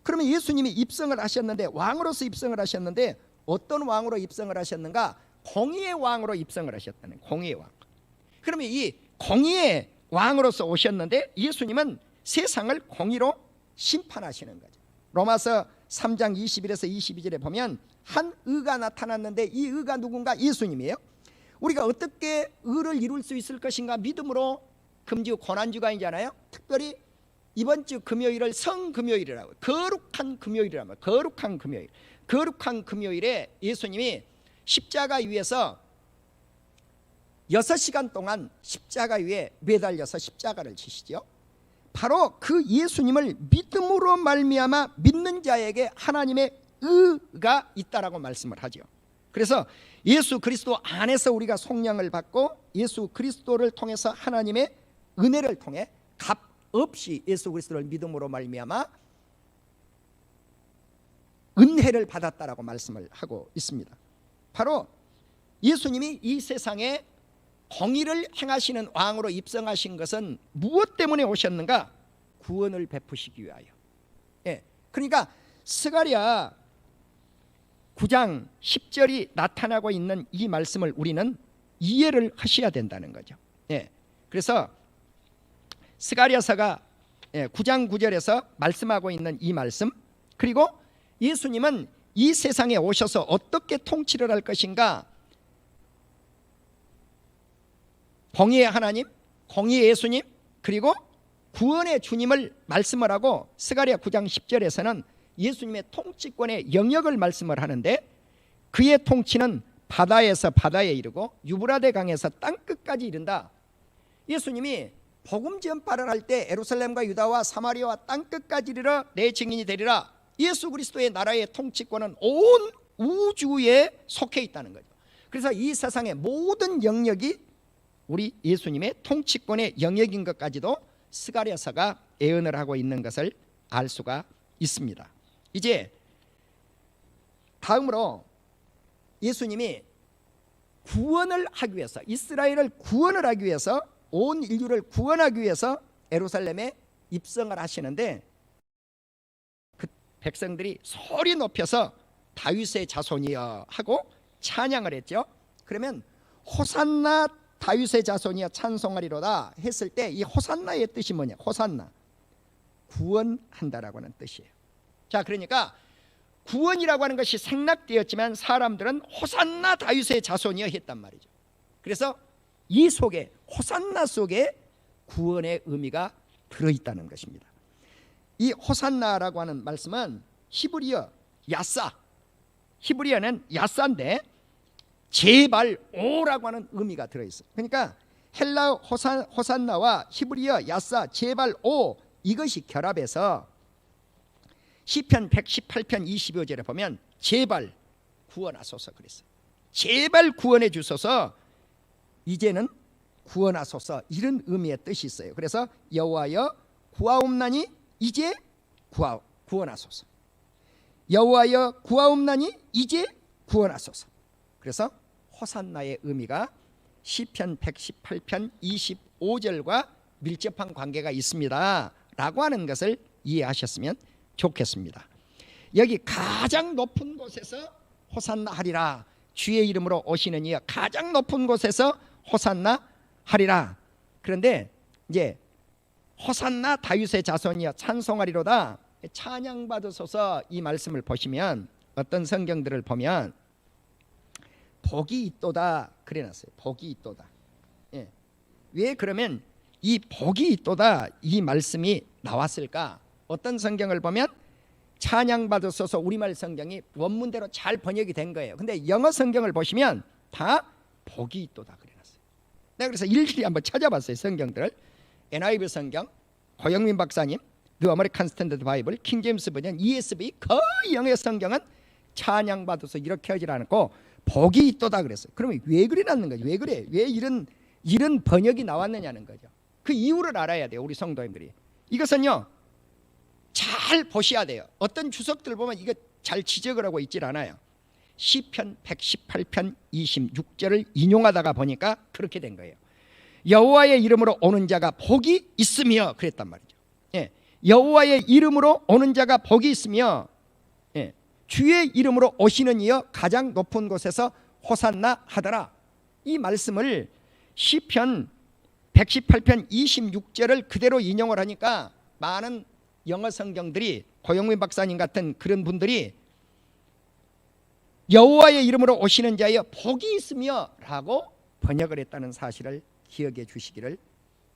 그러면 예수님이 입성을 하셨는데, 왕으로서 입성을 하셨는데 어떤 왕으로 입성을 하셨는가? 공의의 왕으로 입성을 하셨다는, 공의의 왕. 그러면 이 공의의 왕으로서 오셨는데 예수님은 세상을 공의로 심판하시는 거죠. 로마서 3장 21에서 22절에 보면 한 의가 나타났는데 이 의가 누군가? 예수님이에요. 우리가 어떻게 의를 이룰 수 있을 것인가? 믿음으로. 금주 고난주간이잖아요. 특별히 이번 주 금요일을 성금요일이라고, 거룩한 금요일이라고. 거룩한 금요일. 거룩한 금요일에 예수님이 십자가 위에서 6시간 동안 십자가 위에 매달려서 십자가를 지시죠. 바로 그 예수님을 믿음으로 말미암아 믿는 자에게 하나님의 의가 있다라고 말씀을 하죠. 그래서 예수 그리스도 안에서 우리가 속량을 받고 예수 그리스도를 통해서 하나님의 은혜를 통해 값 없이 예수 그리스도를 믿음으로 말미암아 은혜를 받았다라고 말씀을 하고 있습니다. 바로 예수님이 이 세상에 공의를 행하시는 왕으로 입성하신 것은 무엇 때문에 오셨는가? 구원을 베푸시기 위하여. 예, 그러니까 스가랴 9장 10절이 나타나고 있는 이 말씀을 우리는 이해를 하셔야 된다는 거죠. 예, 그래서 스가랴서가 9장 9절에서 말씀하고 있는 이 말씀, 그리고 예수님은 이 세상에 오셔서 어떻게 통치를 할 것인가? 공의의 하나님, 공의의 예수님, 그리고 구원의 주님을 말씀을 하고 스가랴 9장 10절에서는 예수님의 통치권의 영역을 말씀을 하는데, 그의 통치는 바다에서 바다에 이르고 유브라데 강에서 땅끝까지 이른다. 예수님이 복음 전파를 할 때 예루살렘과 유다와 사마리아와 땅끝까지 이르러 내 증인이 되리라. 예수 그리스도의 나라의 통치권은 온 우주에 속해 있다는 거죠. 그래서 이 세상의 모든 영역이 우리 예수님의 통치권의 영역인 것까지도 스가랴서가 예언을 하고 있는 것을 알 수가 있습니다. 이제 다음으로 예수님이 구원을 하기 위해서, 이스라엘을 구원을 하기 위해서, 온 인류를 구원하기 위해서 예루살렘에 입성을 하시는데, 그 백성들이 소리 높여서 다윗의 자손이여 하고 찬양을 했죠. 그러면 호산나 다윗의 자손이여 찬송하리로다 했을 때 이 호산나의 뜻이 뭐냐? 호산나, 구원한다라고 하는 뜻이에요. 자, 그러니까 구원이라고 하는 것이 생략되었지만 사람들은 호산나 다윗의 자손이여 했단 말이죠. 그래서 이 속에, 호산나 속에 구원의 의미가 들어있다는 것입니다. 이 호산나라고 하는 말씀은 히브리어 야사, 히브리어는 야사인데 제발 오라고 하는 의미가 들어있어요. 그러니까 헬라어 호산나와 히브리어 야사, 제발 오, 이것이 결합해서 시편 118편 25절에 보면 제발 구원하소서 그랬어요. 제발 구원해 주소서, 이제는 구원하소서, 이런 의미의 뜻이 있어요. 그래서 여호와여 구하옵나니 이제 구원하소서, 여호와여 구하옵나니 이제 구원하소서. 그래서 호산나의 의미가 시편 118편 25절과 밀접한 관계가 있습니다 라고 하는 것을 이해하셨으면 좋겠습니다. 여기 가장 높은 곳에서 호산나 하리라, 주의 이름으로 오시는 이여 가장 높은 곳에서 호산나 하리라. 그런데 이제 호산나 다윗의 자손이여 찬송하리로다, 찬양받으소서, 이 말씀을 보시면 어떤 성경들을 보면 복이 있도다 그래놨어요. 복이 있도다. 예. 왜 그러면 이 복이 있도다 이 말씀이 나왔을까? 어떤 성경을 보면 찬양받으소서, 우리말 성경이 원문대로 잘 번역이 된 거예요. 근데 영어 성경을 보시면 다 복이 있도다 그래놨어요. 내가 그래서 일일이 한번 찾아봤어요. 성경들을. NIV 성경, 고영민 박사님, The American Standard Bible, 킹제임스 버전, ESV, 거의 영어 성경은 찬양받으소서 이렇게 하지 않고 복이 있도다 그랬어요. 그러면 왜 그래놨는 거죠? 왜 그래? 왜 이런 번역이 나왔느냐는 거죠. 그 이유를 알아야 돼요, 우리 성도님들이. 이것은요 잘 보셔야 돼요. 어떤 주석들 보면 이거 잘 지적을 하고 있질 않아요. 시편 118편 26절을 인용하다가 보니까 그렇게 된 거예요. 여호와의 이름으로 오는 자가 복이 있으며 그랬단 말이죠. 예, 여호와의 이름으로 오는 자가 복이 있으며, 예, 주의 이름으로 오시는 이여 가장 높은 곳에서 호산나 하더라. 이 말씀을 시편 118편 26절을 그대로 인용을 하니까 많은 영어 성경들이, 고영민 박사님 같은 그런 분들이 여호와의 이름으로 오시는 자여 복이 있으며 라고 번역을 했다는 사실을 기억해 주시기를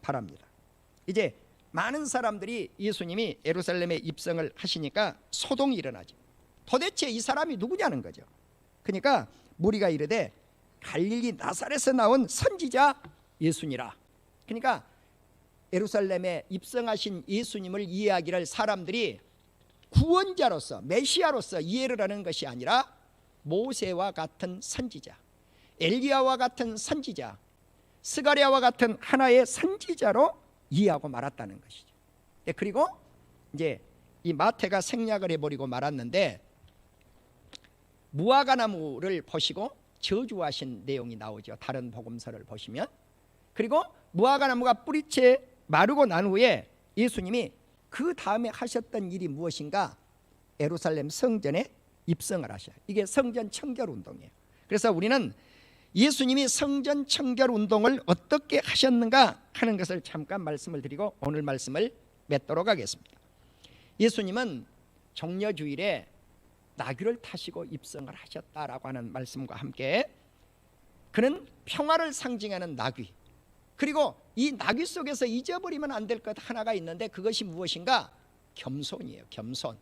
바랍니다. 이제 많은 사람들이 예수님이 예루살렘에 입성을 하시니까 소동이 일어나죠. 도대체 이 사람이 누구냐는 거죠. 그러니까 무리가 이르되 갈릴리 나사렛에서 나온 선지자 예수니라. 그러니까 예루살렘에 입성하신 예수님을 이해하기를 사람들이 구원자로서, 메시아로서 이해를 하는 것이 아니라 모세와 같은 선지자, 엘리야와 같은 선지자, 스가랴와 같은 하나의 선지자로 이해하고 말았다는 것이죠. 그리고 이제 이 마태가 생략을 해버리고 말았는데, 무화과나무를 보시고 저주하신 내용이 나오죠. 다른 복음서를 보시면 그리고 무화과나무가 뿌리채 마르고 난 후에 예수님이 그 다음에 하셨던 일이 무엇인가? 예루살렘 성전에 입성을 하셔요. 이게 성전 청결 운동이에요. 그래서 우리는 예수님이 성전 청결 운동을 어떻게 하셨는가 하는 것을 잠깐 말씀을 드리고 오늘 말씀을 맺도록 하겠습니다. 예수님은 종려주일에 나귀를 타시고 입성을 하셨다라고 하는 말씀과 함께 그는 평화를 상징하는 나귀, 그리고 이 나귀 속에서 잊어버리면 안 될 것 하나가 있는데 그것이 무엇인가? 겸손이에요. 겸손.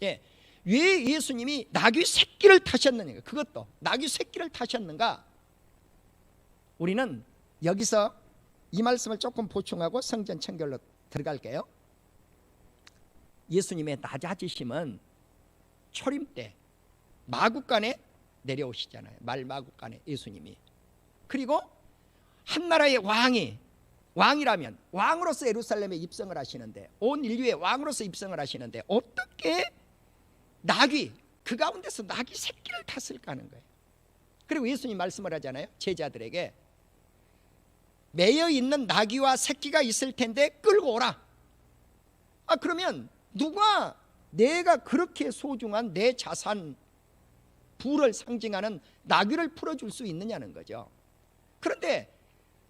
예. 왜 예수님이 나귀 새끼를 타셨느냐? 그것도 나귀 새끼를 타셨는가? 우리는 여기서 이 말씀을 조금 보충하고 성전 청결로 들어갈게요. 예수님의 낮아지심은 초림 때 마구간에 내려오시잖아요. 말마구간에 예수님이. 그리고 한 나라의 왕이라면 왕으로서 예루살렘에 입성을 하시는데, 온 인류의 왕으로서 입성을 하시는데 어떻게 나귀, 그 가운데서 나귀 새끼를 탔을까 하는 거예요. 그리고 예수님 말씀을 하잖아요. 제자들에게 매여 있는 나귀와 새끼가 있을 텐데 끌고 오라. 그러면 누가 내가 그렇게 소중한 내 자산, 부를 상징하는 나귀를 풀어줄 수 있느냐는 거죠. 그런데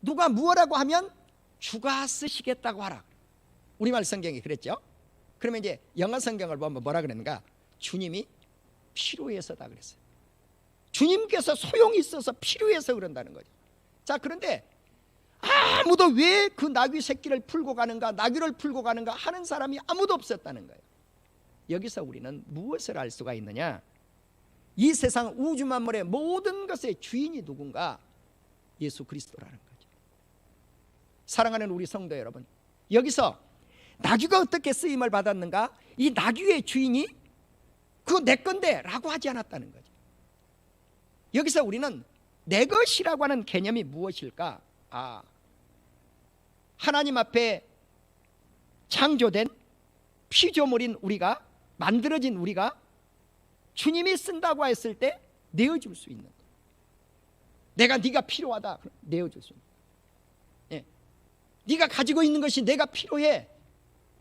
누가 무엇라고 하면 주가 쓰시겠다고 하라. 우리말 성경이 그랬죠. 그러면 이제 영어 성경을 보면 뭐라 그랬는가? 주님이 필요해서다 그랬어요. 주님께서 소용이 있어서 필요해서 그런다는 거죠. 자, 그런데 아무도 왜 그 나귀 새끼를 풀고 가는가, 나귀를 풀고 가는가 하는 사람이 아무도 없었다는 거예요. 여기서 우리는 무엇을 알 수가 있느냐? 이 세상 우주 만물의 모든 것의 주인이 누군가? 예수 그리스도라는 거죠. 사랑하는 우리 성도 여러분, 여기서 나귀가 어떻게 쓰임을 받았는가? 이 나귀의 주인이 그거 내 건데 라고 하지 않았다는 거죠. 여기서 우리는 내 것이라고 하는 개념이 무엇일까? 하나님 앞에 창조된 피조물인 우리가, 만들어진 우리가 주님이 쓴다고 했을 때 내어줄 수 있는 것. 내가 네가 필요하다, 내어줄 수 있는 것. 예. 네가 가지고 있는 것이 내가 필요해,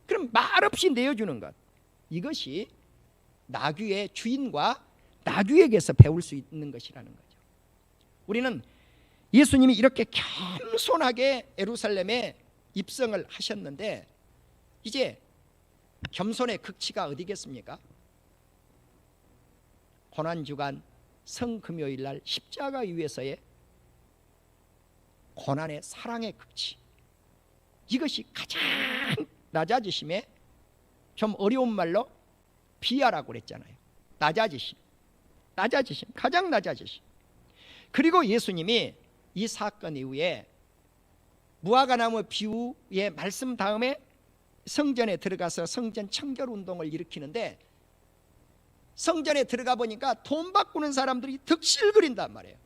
그럼 말없이 내어주는 것. 이것이 나귀의 주인과 나귀에게서 배울 수 있는 것이라는 거죠. 우리는 예수님이 이렇게 겸손하게 예루살렘에 입성을 하셨는데 이제 겸손의 극치가 어디겠습니까? 고난주간 성금요일날 십자가 위에서의 고난의 사랑의 극치, 이것이 가장 낮아지심에, 좀 어려운 말로 비하라고 그랬잖아요. 낮아지심, 가장 낮아지심. 그리고 예수님이 이 사건 이후에 무화과나무 비유의 말씀 다음에 성전에 들어가서 성전 청결 운동을 일으키는데, 성전에 들어가 보니까 돈 바꾸는 사람들이 득실거린단 말이에요.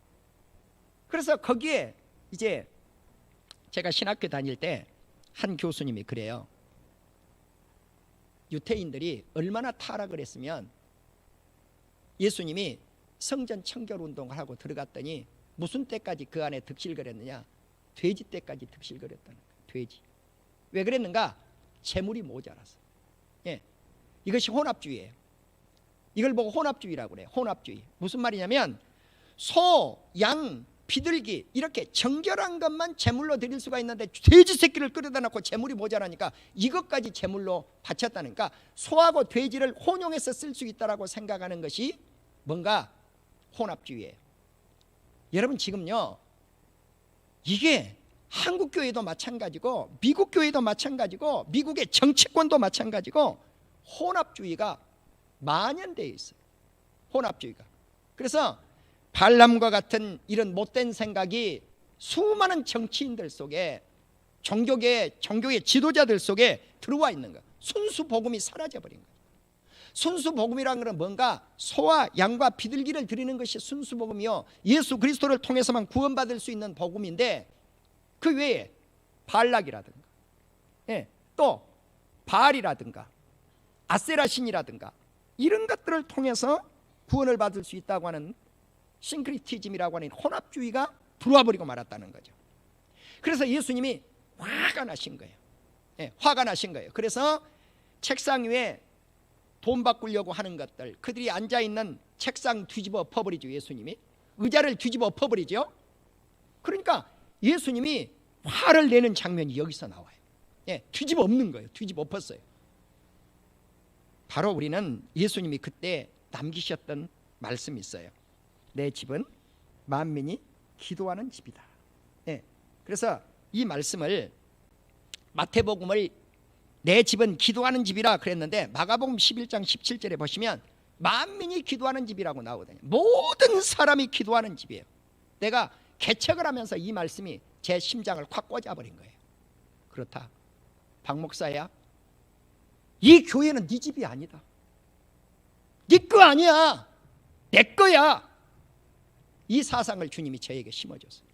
그래서 거기에 이제 제가 신학교 다닐 때 한 교수님이 그래요. 유태인들이 얼마나 타락을 했으면 예수님이 성전 청결 운동을 하고 들어갔더니 무슨 때까지 그 안에 득실거렸느냐? 돼지 때까지 득실거렸다는 거예요. 돼지. 왜 그랬는가? 재물이 모자라서. 예. 이것이 혼합주의예요. 이걸 보고 혼합주의라고 그래요. 혼합주의. 무슨 말이냐면 소, 양, 비둘기 이렇게 정결한 것만 제물로 드릴 수가 있는데 돼지 새끼를 끌어다 놓고 제물이 모자라니까 이것까지 제물로 바쳤다니까, 소하고 돼지를 혼용해서 쓸 수 있다라고 생각하는 것이 뭔가 혼합주의예요. 여러분, 지금요, 이게 한국 교회도 마찬가지고 미국 교회도 마찬가지고 미국의 정치권도 마찬가지고 혼합주의가 만연되어 있어요. 혼합주의가. 그래서 발람과 같은 이런 못된 생각이 수많은 정치인들 속에, 종교계 지도자들 속에 들어와 있는 거예요. 순수 복음이 사라져버린 거예요. 순수 복음이라는 것은 뭔가 소와 양과 비둘기를 드리는 것이 순수 복음이요, 예수 그리스도를 통해서만 구원받을 수 있는 복음인데, 그 외에 발락이라든가, 예, 또 바알이라든가 아세라 신이라든가 이런 것들을 통해서 구원을 받을 수 있다고 하는 싱크리티즘이라고 하는 혼합주의가 들어와 버리고 말았다는 거죠. 그래서 예수님이 화가 나신 거예요. 예, 화가 나신 거예요. 그래서 책상 위에 돈 바꾸려고 하는 것들, 그들이 앉아있는 책상 뒤집어 엎어버리죠. 예수님이 의자를 뒤집어 엎어버리죠. 그러니까 예수님이 화를 내는 장면이 여기서 나와요. 예, 뒤집어 엎는 거예요. 뒤집어 엎었어요. 바로 우리는 예수님이 그때 남기셨던 말씀이 있어요. 내 집은 만민이 기도하는 집이다. 예, 그래서 이 말씀을 마태복음을 내 집은 기도하는 집이라 그랬는데 마가복음 11장 17절에 보시면 만민이 기도하는 집이라고 나오거든요. 모든 사람이 기도하는 집이에요. 내가 개척을 하면서 이 말씀이 제 심장을 확 꽂아버린 거예요. 그렇다, 박 목사야, 이 교회는 네 집이 아니다. 네 거 아니야, 내 거야. 이 사상을 주님이 저에게 심어줬어요.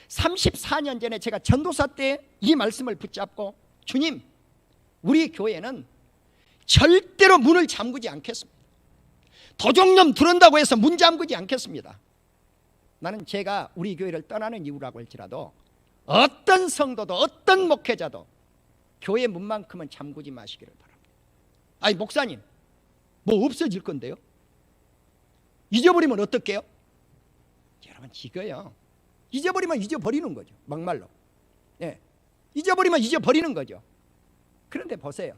34년 전에 제가 전도사 때 이 말씀을 붙잡고, 주님, 우리 교회는 절대로 문을 잠그지 않겠습니다. 도적놈 들어온다고 해서 문 잠그지 않겠습니다. 나는 제가 우리 교회를 떠나는 이유라고 할지라도 어떤 성도도 어떤 목회자도 교회 문만큼은 잠그지 마시기를 바랍니다. 아니 목사님, 뭐 없어질 건데요? 잊어버리면 어떡해요? 여러분, 이거요, 잊어버리면 잊어버리는 거죠. 막말로. 예, 잊어버리면 잊어버리는 거죠. 그런데 보세요,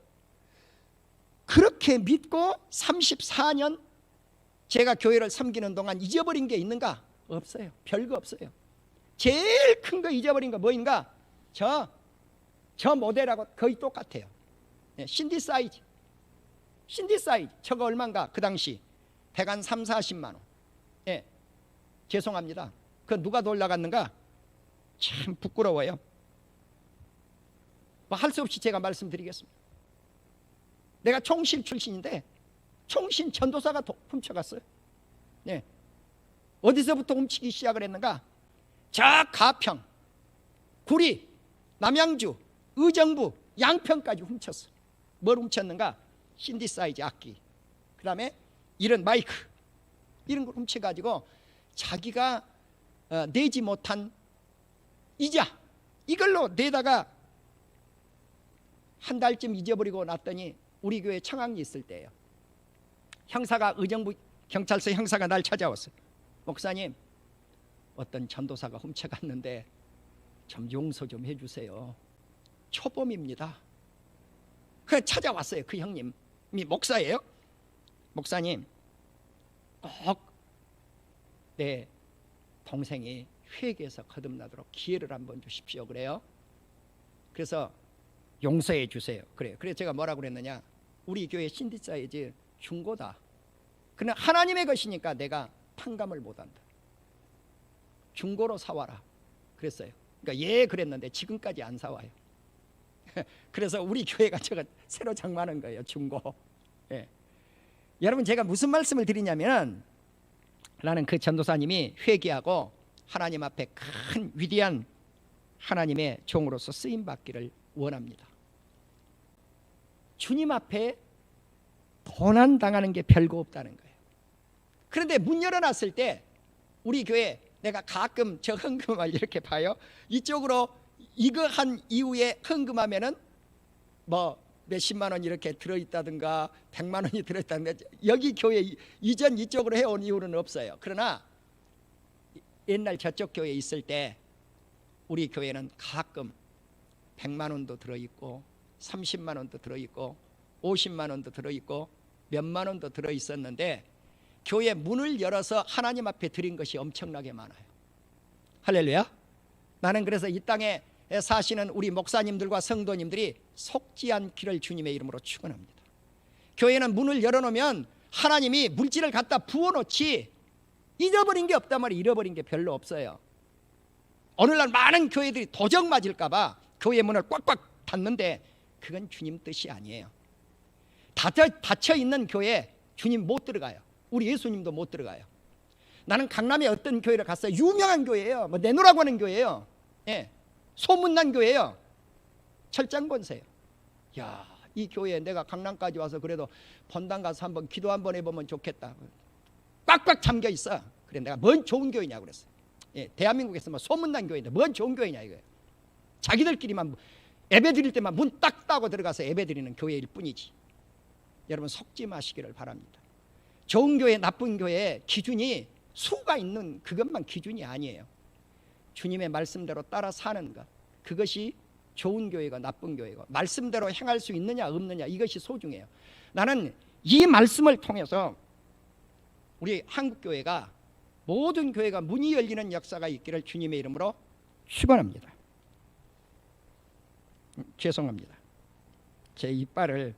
그렇게 믿고 34년 제가 교회를 섬기는 동안 잊어버린 게 있는가? 없어요. 별거 없어요. 제일 큰 거 잊어버린 거 뭐인가? 저 모델하고 거의 똑같아요. 예, 신디사이즈. 저거 얼마인가? 그 당시 대간 3, 40만 원. 예, 죄송합니다. 그 누가 놀라갔는가? 참 부끄러워요. 뭐 할 수 없이 제가 말씀드리겠습니다. 내가 총신 출신인데 총신 전도사가 훔쳐갔어요. 네. 어디서부터 훔치기 시작을 했는가? 저 가평, 구리, 남양주, 의정부, 양평까지 훔쳤어요. 뭘 훔쳤는가? 신디사이즈 악기, 그 다음에 이런 마이크, 이런 걸 훔쳐가지고 자기가 내지 못한 이자, 이걸로 내다가 한 달쯤 잊어버리고 났더니 우리 교회 청학리 있을 때예요. 형사가, 의정부 경찰서 형사가 날 찾아왔어요. 목사님, 어떤 전도사가 훔쳐갔는데 좀 용서 좀 해주세요. 초범입니다. 그 찾아왔어요. 그 형님이 목사예요. 목사님, 꼭 내 동생이 회개해서 거듭나도록 기회를 한번 주십시오. 그래요. 그래서 용서해 주세요. 그래요. 그래서 제가 뭐라고 그랬느냐? 우리 교회 신디사이즈 중고다. 그러나 하나님의 것이니까 내가 탕감을 못한다. 중고로 사와라. 그랬어요. 그러니까 예 그랬는데 지금까지 안 사와요. 그래서 우리 교회가 제가 새로 장만한 거예요. 중고. 예. 여러분, 제가 무슨 말씀을 드리냐면, 나는 그 전도사님이 회개하고 하나님 앞에 큰 위대한 하나님의 종으로서 쓰임받기를 원합니다. 주님 앞에 고난당하는 게 별거 없다는 거예요. 그런데 문 열어놨을 때 우리 교회, 내가 가끔 저 헌금을 이렇게 봐요. 이쪽으로 이거 한 이후에 헌금하면은 뭐 몇십만 원 이렇게 들어있다든가 100만 원이 들어있다든가, 여기 교회 이전 이쪽으로 해온 이유는 없어요. 그러나 옛날 저쪽 교회에 있을 때 우리 교회는 가끔 100만 원도 들어있고 30만 원도 들어있고 50만 원도 들어있고 몇만 원도 들어있었는데, 교회 문을 열어서 하나님 앞에 드린 것이 엄청나게 많아요. 할렐루야. 나는 그래서 이 땅에 사시는 우리 목사님들과 성도님들이 속지 않기를 주님의 이름으로 축원합니다. 교회는 문을 열어놓으면 하나님이 물질을 갖다 부어놓지 잊어버린 게 없단 말이에요. 잃어버린 게 별로 없어요. 오늘날 많은 교회들이 도적 맞을까 봐 교회 문을 꽉꽉 닫는데 그건 주님 뜻이 아니에요. 닫혀있는 교회 주님 못 들어가요. 우리 예수님도 못 들어가요. 나는 강남에 어떤 교회를 갔어요. 유명한 교회예요. 뭐 내놓으라고 하는 교회예요. 예, 소문난 교회예요. 철장 권세요. 야, 이 교회에 내가 강남까지 와서 그래도 본당 가서 한번 기도 한번 해보면 좋겠다. 꽉꽉 잠겨 있어. 그래 내가 뭔 좋은 교회냐고 그랬어요. 예, 대한민국에서 뭐 소문난 교회인데 뭔 좋은 교회냐 이거예요. 자기들끼리만 예배 드릴 때만 문 딱 따고 들어가서 예배 드리는 교회일 뿐이지. 여러분 속지 마시기를 바랍니다. 좋은 교회, 나쁜 교회의 기준이 수가 있는 그것만 기준이 아니에요. 주님의 말씀대로 따라 사는 것, 그것이 좋은 교회가 나쁜 교회고, 말씀대로 행할 수 있느냐 없느냐, 이것이 소중해요. 나는 이 말씀을 통해서 우리 한국교회가, 모든 교회가 문이 열리는 역사가 있기를 주님의 이름으로 축원합니다. 죄송합니다. 제 이빨을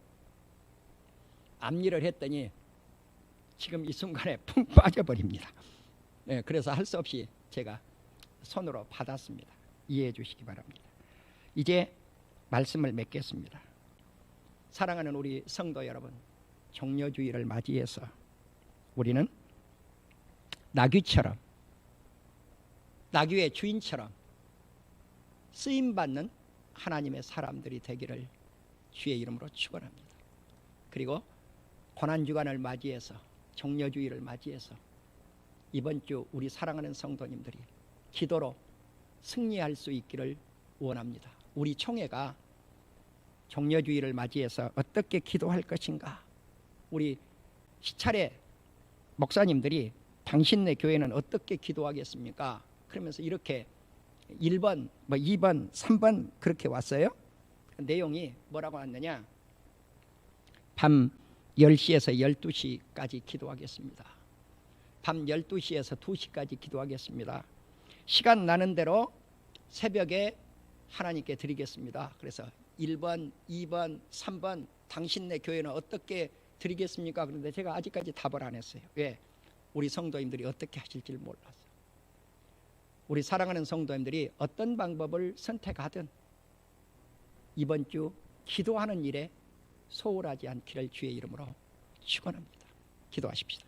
앞일을 했더니 지금 이 순간에 푹 빠져버립니다. 네, 그래서 할 수 없이 제가 손으로 받았습니다. 이해해 주시기 바랍니다. 이제 말씀을 맺겠습니다. 사랑하는 우리 성도 여러분, 종려주의를 맞이해서 우리는 나귀처럼, 나귀의 주인처럼 쓰임받는 하나님의 사람들이 되기를 주의 이름으로 축원합니다. 그리고 고난주간을 맞이해서, 종려주의를 맞이해서 이번 주 우리 사랑하는 성도님들이 기도로 승리할 수 있기를 원합니다. 우리 총회가 종려주의를 맞이해서 어떻게 기도할 것인가, 우리 시차례 목사님들이 당신네 교회는 어떻게 기도하겠습니까? 그러면서 이렇게 1번, 2번, 3번 그렇게 왔어요. 내용이 뭐라고 왔느냐, 밤 10시에서 12시까지 기도하겠습니다. 밤 12시에서 2시까지 기도하겠습니다. 시간 나는 대로 새벽에 하나님께 드리겠습니다. 그래서 1번, 2번, 3번 당신네 교회는 어떻게 드리겠습니까? 그런데 제가 아직까지 답을 안 했어요. 왜? 우리 성도님들이 어떻게 하실지 몰라서. 우리 사랑하는 성도님들이 어떤 방법을 선택하든 이번 주 기도하는 일에 소홀하지 않기를 주의 이름으로 축원합니다. 기도하십시다.